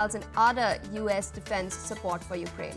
and other U.S. defense support for Ukraine.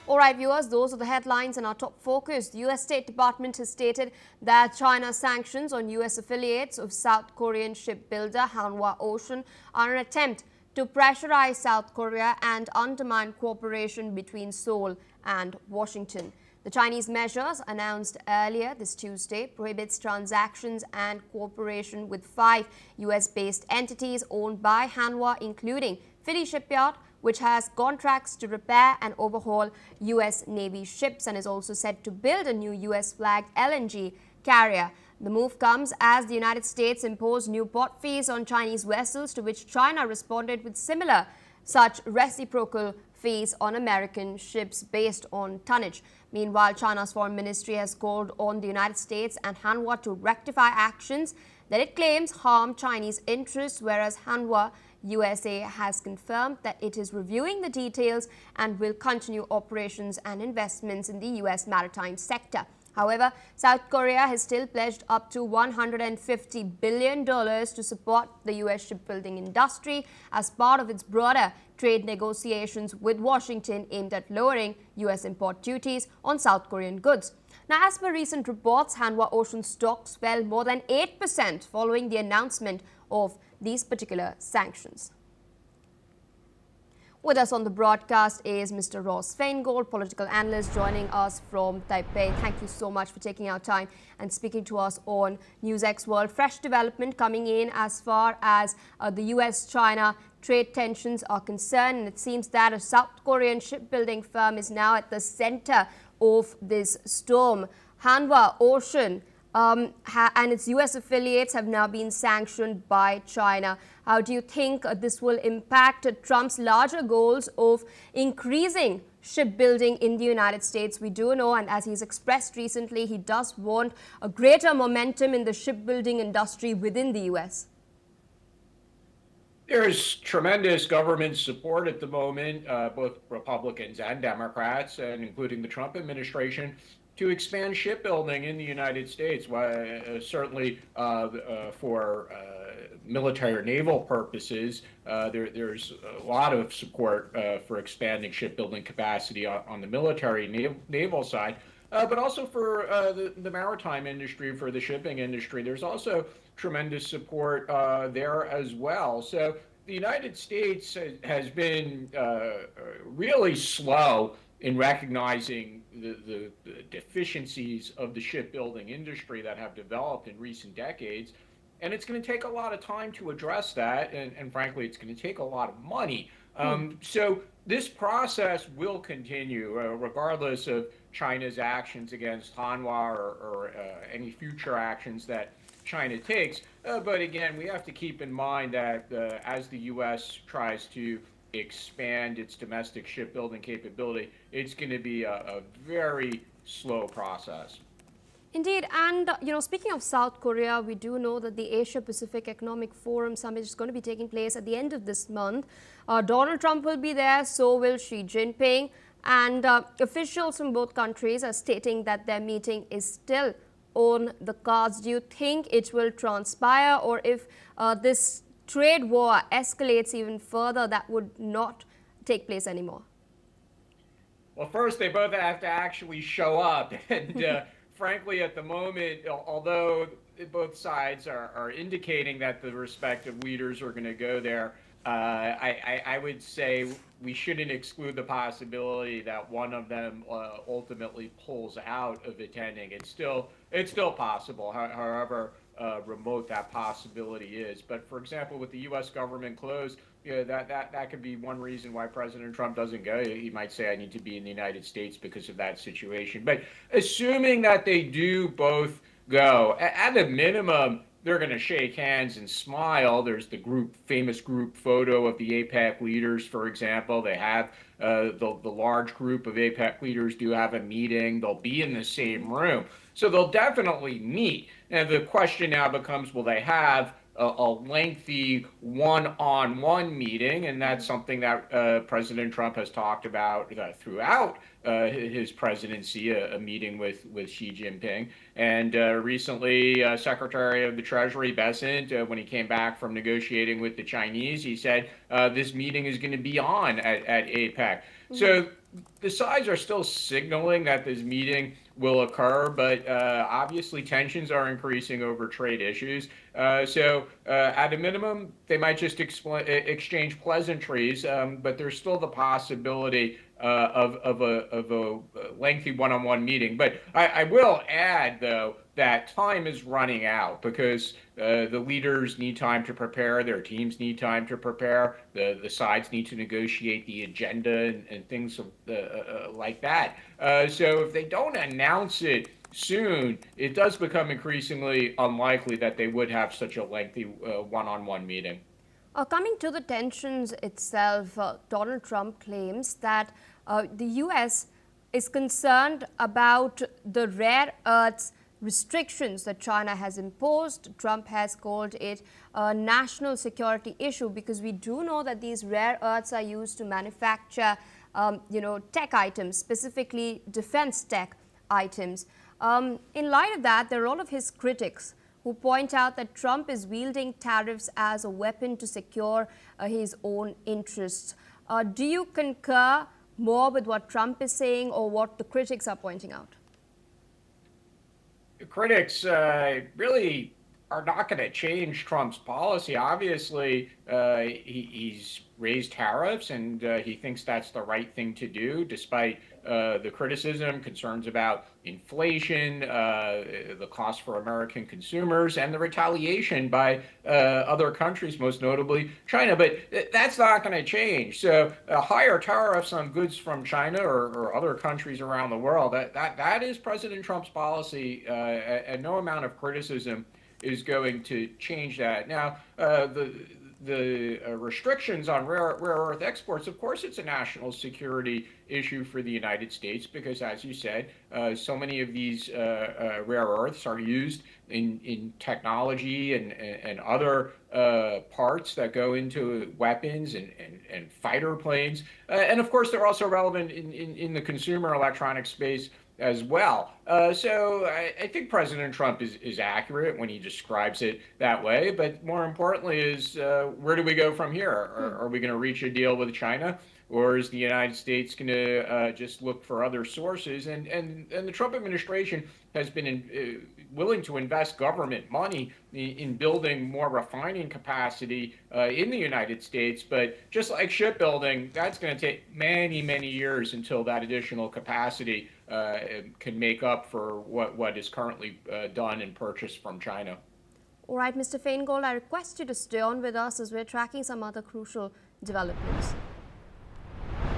All right, viewers, those are the headlines and our top focus. The U.S. State Department has stated that China's sanctions on U.S. affiliates of South Korean shipbuilder Hanwha Ocean are an attempt to pressurize South Korea and undermine cooperation between Seoul and Washington. The Chinese measures, announced earlier this Tuesday, prohibits transactions and cooperation with 5 U.S.-based entities owned by Hanwha, including Philly Shipyard, which has contracts to repair and overhaul U.S. Navy ships and is also set to build a new U.S.-flagged LNG carrier. The move comes as the United States imposed new port fees on Chinese vessels, to which China responded with similar such reciprocal fees on American ships based on tonnage. Meanwhile, China's foreign ministry has called on the United States and Hanwha to rectify actions that it claims harm Chinese interests, whereas Hanwha USA has confirmed that it is reviewing the details and will continue operations and investments in the U.S. maritime sector. However, South Korea has still pledged up to $150 billion to support the U.S. shipbuilding industry as part of its broader trade negotiations with Washington aimed at lowering U.S. import duties on South Korean goods. Now, as per recent reports, Hanwha Ocean stocks fell more than 8% following the announcement of these particular sanctions. With us on the broadcast is Mr. Ross Feingold, political analyst, joining us from Taipei. Thank you so much for taking our time and speaking to us on NewsX World. Fresh development coming in as far as the US-China trade tensions are concerned, and it seems that a South Korean shipbuilding firm is now at the center of this storm. Hanwha Ocean and its U.S. affiliates have now been sanctioned by China. How do you think this will impact Trump's larger goals of increasing shipbuilding in the United States? We do know, and as he's expressed recently, he does want a greater momentum in the shipbuilding industry within the U.S. There's tremendous government support at the moment, both Republicans and Democrats, and including the Trump administration, to expand shipbuilding in the United States. Certainly for military or naval purposes, there's a lot of support for expanding shipbuilding capacity on the military naval side. But also for the maritime industry, for the shipping industry, there's also tremendous support there as well. So the United States has been really slow in recognizing the deficiencies of the shipbuilding industry that have developed in recent decades. And it's going to take a lot of time to address that. And frankly, it's going to take a lot of money. So this process will continue regardless of China's actions against Hanwha or any future actions that China takes. But again, we have to keep in mind that as the U.S. tries to expand its domestic shipbuilding capability, it's going to be a very slow process. Indeed, and speaking of South Korea, we do know that the Asia-Pacific Economic Forum Summit is going to be taking place at the end of this month. Donald Trump will be there, so will Xi Jinping, and officials from both countries are stating that their meeting is still on the cards. Do you think it will transpire, or if this trade war escalates even further, that would not take place anymore? Well, first, they both have to actually show up. And frankly, at the moment, although both sides are indicating that the respective leaders are going to go there, I would say we shouldn't exclude the possibility that one of them ultimately pulls out of attending. It's still possible, however remote that possibility is. But for example, with the U.S. government closed, that could be one reason why President Trump doesn't go. He might say, I need to be in the United States because of that situation. But assuming that they do both go, at a minimum, they're going to shake hands and smile. There's the famous group photo of the APEC leaders, for example. They have the large group of APEC leaders do have a meeting. They'll be in the same room. So they'll definitely meet. And the question now becomes, will they have a lengthy one-on-one meeting, and that's something that President Trump has talked about throughout his presidency, a meeting with Xi Jinping. And recently, Secretary of the Treasury Bessent, when he came back from negotiating with the Chinese, he said this meeting is going to be on at APEC. So the sides are still signaling that this meeting will occur, but obviously tensions are increasing over trade issues. So at a minimum, they might just exchange pleasantries, but there's still the possibility of a lengthy one-on-one meeting. But I will add, though, that time is running out because the leaders need time to prepare, their teams need time to prepare, the sides need to negotiate the agenda and things like that. So if they don't announce it soon, it does become increasingly unlikely that they would have such a lengthy one-on-one meeting. Coming to the tensions itself, Donald Trump claims that the U.S. is concerned about the rare earths restrictions that China has imposed. Trump has called it a national security issue because we do know that these rare earths are used to manufacture, tech items, specifically defense tech items. In light of that, there are all of his critics who point out that Trump is wielding tariffs as a weapon to secure his own interests. Do you concur more with what Trump is saying or what the critics are pointing out? The critics really are not going to change Trump's policy. Obviously, he's raised tariffs, and he thinks that's the right thing to do, despite the criticism, concerns about inflation, the cost for American consumers, and the retaliation by other countries, most notably China. But that's not going to change. So higher tariffs on goods from China or other countries around the world, that is President Trump's policy, and no amount of criticism is going to change that. Now, the restrictions on rare earth exports, of course, it's a national security issue for the United States because, as you said, so many of these rare earths are used in technology and other parts that go into weapons and fighter planes. And of course, they're also relevant in the consumer electronic space as well. So I think President Trump is accurate when he describes it that way. But more importantly is where do we go from here? Are we going to reach a deal with China? Or is the United States going to just look for other sources? And the Trump administration has been willing to invest government money in building more refining capacity in the United States. But just like shipbuilding, that's going to take many, many years until that additional capacity can make up for what is currently done and purchased from China. All right, Mr. Feingold, I request you to stay on with us as we're tracking some other crucial developments.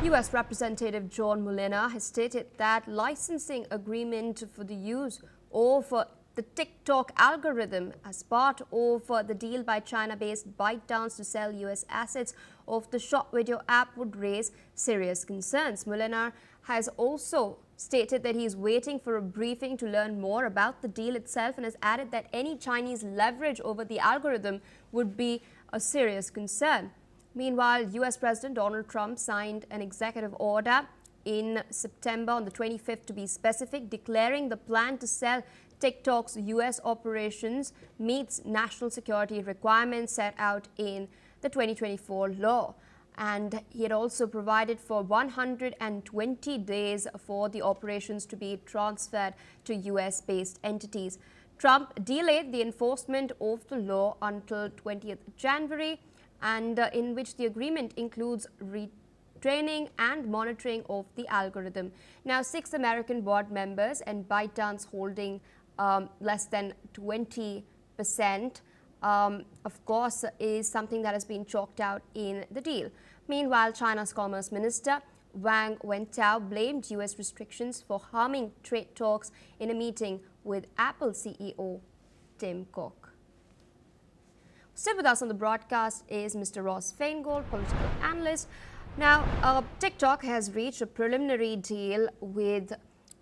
U.S. Representative John Molina has stated that licensing agreement for the use of the TikTok algorithm as part of the deal by China-based ByteDance to sell U.S. assets of the short video app would raise serious concerns. Molina has also stated that he is waiting for a briefing to learn more about the deal itself and has added that any Chinese leverage over the algorithm would be a serious concern. Meanwhile, U.S. President Donald Trump signed an executive order in September, on the 25th to be specific, declaring the plan to sell TikTok's U.S. operations meets national security requirements set out in the 2024 law. And he had also provided for 120 days for the operations to be transferred to U.S.-based entities. Trump delayed the enforcement of the law until 20th January, and in which the agreement includes retraining and monitoring of the algorithm. Now, 6 American board members and ByteDance holding less than 20%, of course, is something that has been chalked out in the deal. Meanwhile, China's Commerce Minister Wang Wentao blamed U.S. restrictions for harming trade talks in a meeting with Apple CEO Tim Cook. Still with us on the broadcast is Mr. Ross Feingold, political analyst. Now, TikTok has reached a preliminary deal with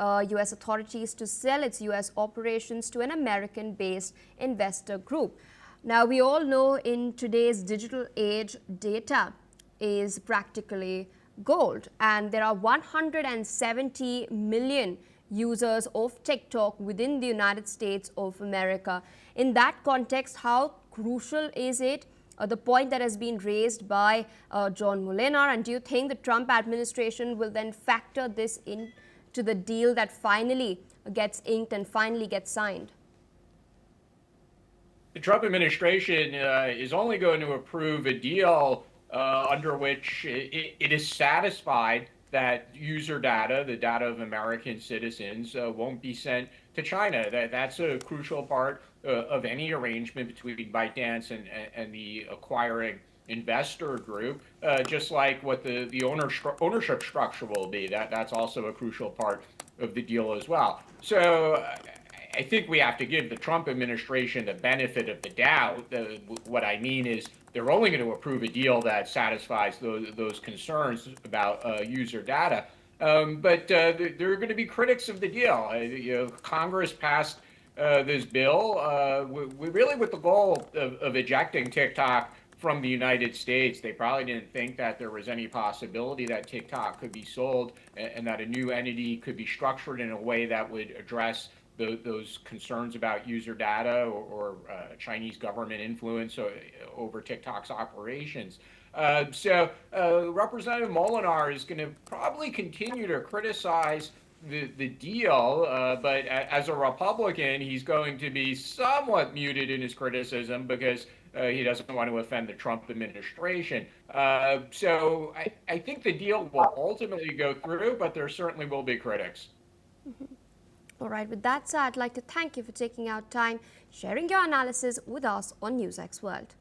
U.S. authorities to sell its U.S. operations to an American-based investor group. Now, we all know in today's digital age, data is practically gold, and there are 170 million users of TikTok within the United States of America. In that context, how crucial is it? The point that has been raised by John Molinar, and do you think the Trump administration will then factor this into the deal that finally gets inked and finally gets signed? The Trump administration is only going to approve a deal under which it is satisfied that user data, the data of American citizens, won't be sent to China. That's a crucial part of any arrangement between ByteDance and the acquiring investor group, just like what the ownership structure will be. That's also a crucial part of the deal as well. So I think we have to give the Trump administration the benefit of the doubt. What I mean is they're only going to approve a deal that satisfies those concerns about user data. But there are going to be critics of the deal. Congress passed this bill really with the goal of ejecting TikTok from the United States. They probably didn't think that there was any possibility that TikTok could be sold and that a new entity could be structured in a way that would address those concerns about user data or Chinese government influence over TikTok's operations. So Representative Molinar is going to probably continue to criticize the deal, but as a Republican, he's going to be somewhat muted in his criticism because he doesn't want to offend the Trump administration. So I think the deal will ultimately go through, but there certainly will be critics. Mm-hmm. All right, with that said, I'd like to thank you for taking out time, sharing your analysis with us on NewsX World.